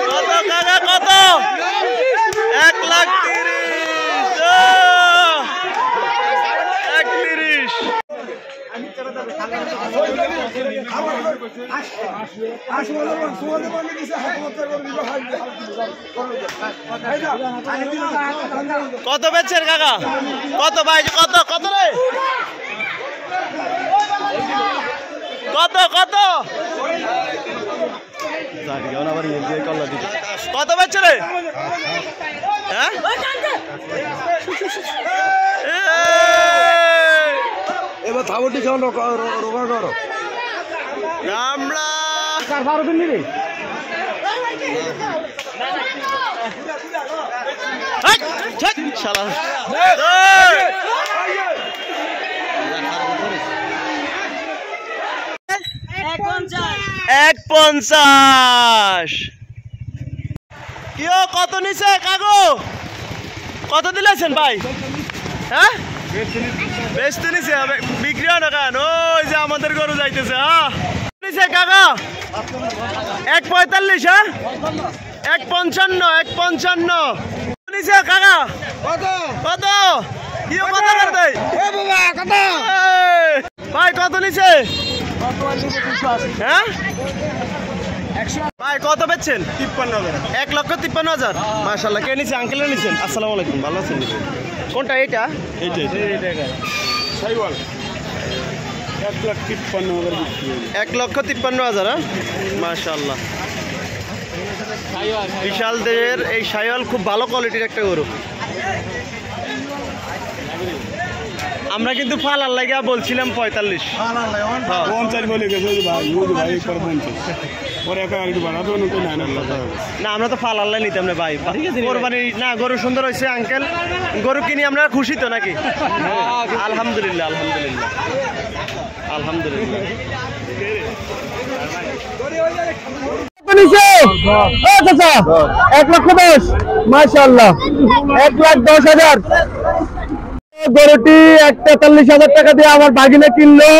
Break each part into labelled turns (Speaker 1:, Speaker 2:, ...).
Speaker 1: কত কাকা কত 1,30,000 কত বেচছেন কাকা কত ভাই কত কত রে কত কত কত বেচছে রে হ্যাঁ
Speaker 2: এবার থাবটি খাও রোগা করো
Speaker 1: আমরা শালা 1,50 কিও কত নিছে কাগো কত দিলেছেন ভাই হ্যাঁ বেচতে নিছে বিক্রি হয় না কেন ওই যে আমাদের গরু যাইতেছে হ্যাঁ নিছে কাকা 1,45 হ্যাঁ 1,55 নিছে কাকা কত কত কিও কত করতে এ বাবা কত ভাই কত নিছে হ্যাঁ ভাই কত বেচছেন 53,000 1,53,000 মাশাআল্লাহ কে নিছে আঙ্কেল নিছেন আসসালামু আলাইকুম ভালো আছেন কোনটা এটা
Speaker 2: সাইওয়াল 1,53,000
Speaker 1: 1,53,000 হ্যাঁ মাশাআল্লাহ বিশাল দেহের এই সাইওয়াল খুব ভালো কোয়ালিটির একটা গরু আমরা কিন্তু ফালার লাগা বলছিলাম 45 না আমরা তো ফালার লাই নিতাম না ভাই কোরবানি না গরু সুন্দর হয়েছে আঙ্কেল গরু কিনি আমরা খুশি তো নাকি আলহামদুলিল্লাহ আলহামদুলিল্লাহ আলহামদুলিল্লাহ
Speaker 3: 1,10,000 মাশাআল্লাহ 1,10,000 গরুটি 1,43,000 টাকা দিয়ে আমার বাগিনা কিনলো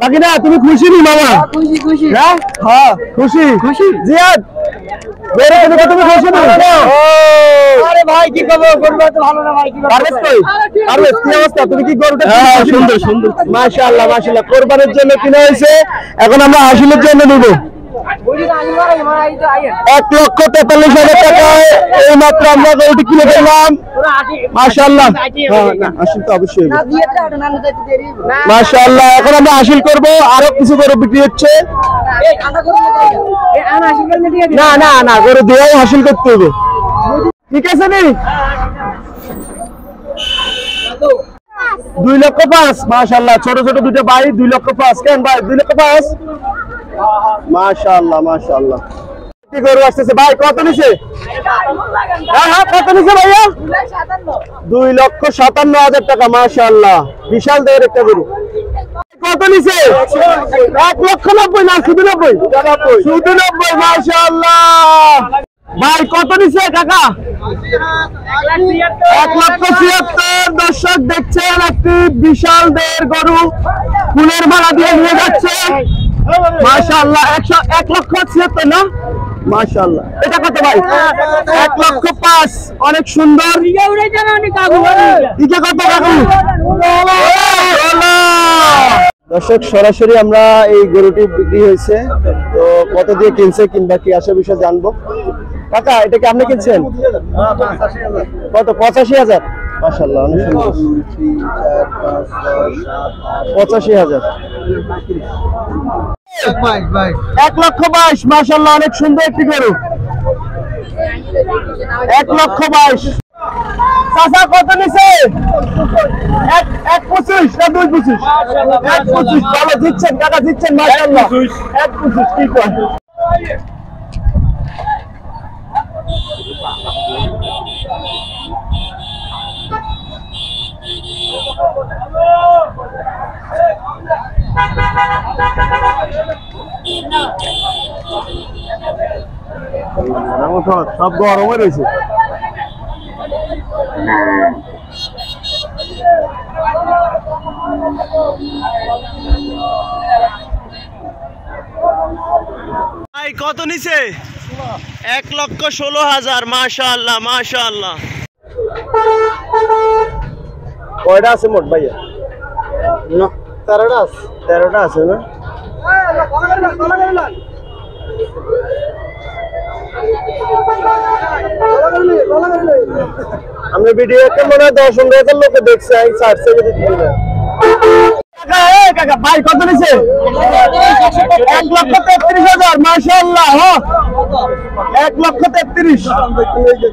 Speaker 3: বাগিনা তুমি খুশি নি মামা খুশি খুশি হ্যাঁ হ্যাঁ খুশি খুশি জিয়াদ গরু কিনে তুমি খুশি না আরে ভাই কি করব গরুটা তো ভালো না ভাই কি পারবেস কই পারবেস কি অবস্থা তুমি কি গরুটা সুন্দর সুন্দর মাশাআল্লাহ মাশাআল্লাহ কুরবানির জন্য কিনা হয়েছে এখন আমরা হাসিলের জন্য নিব 1,43,000 টাকায় এই মাত্র আমরা গরুটি কিনে ফেললাম মাশাআল্লাহ হাসিল তো অবশ্যই মাশাআল্লাহ এখন আমরা হাসিল করব আরো কিছু গরু বিক্রি হচ্ছে না না না গরু দিয়েই হাসিল করতে হবে ঠিক আছে নি 2,05,000 মাশাআল্লাহ ছোট ছোট দুটো ভাই 2,05,000 কেন ভাই 2,05,000 মাশাআল্লাহ মাশাআল্লাহ কি গরু আসছে ভাই কত নিছে হ্যাঁ হ্যাঁ কত নিছে ভাইয়া 2,57,000 টাকা মাশাআল্লাহ বিশাল দেহের একটা গরু কত নিছে 1,90,000 না শুধু 90 শুধু 90 মাশাআল্লাহ ভাই কত নিছে কাকা 1,76,000 দর্শক দেখছেন একটি বিশাল দেহের গরু ফুলের মালা দিয়ে নিয়ে যাচ্ছে মাশাআল্লাহ 1,76,000 না মাশাআল্লাহ এটা কত ভাই 1,05,000 অনেক সুন্দর কত কাকু দর্শক সরাসরি আমরা এই গরুটি বিক্রি হয়েছে তো কত দিয়ে কিনছে কিংবা কি আসে বিষয় জানবো কাকা এটা কি আপনি কিনছেন কত 85,000 মাশাআল্লাহ অনেক সুন্দর 85,000 1,22,000 মাশাআল্লাহ অনেক সুন্দর একটি গরু 1,22,000 চাচা কত নিছে 1,25,000 না 2,25,000 1,25,000 ভালো দিচ্ছেন কাকা দিচ্ছেন মাশাআল্লাহ 1,25,000 কি কয় সব গরমে রয়েছে
Speaker 1: ভাই কত নিছে 1,16,000 মাশাআল্লাহ মাশাআল্লাহ।
Speaker 3: কয়টা আছে মোট ভাইয়া? 13টা আছে না? আমরা ভিডিও মনে হয় 10-15,000 লোকে দেখছে, ছাড়ছে কাকা। ভাই কত নিছে? 1,33,000 মাশাআল্লাহ। 1,33,000।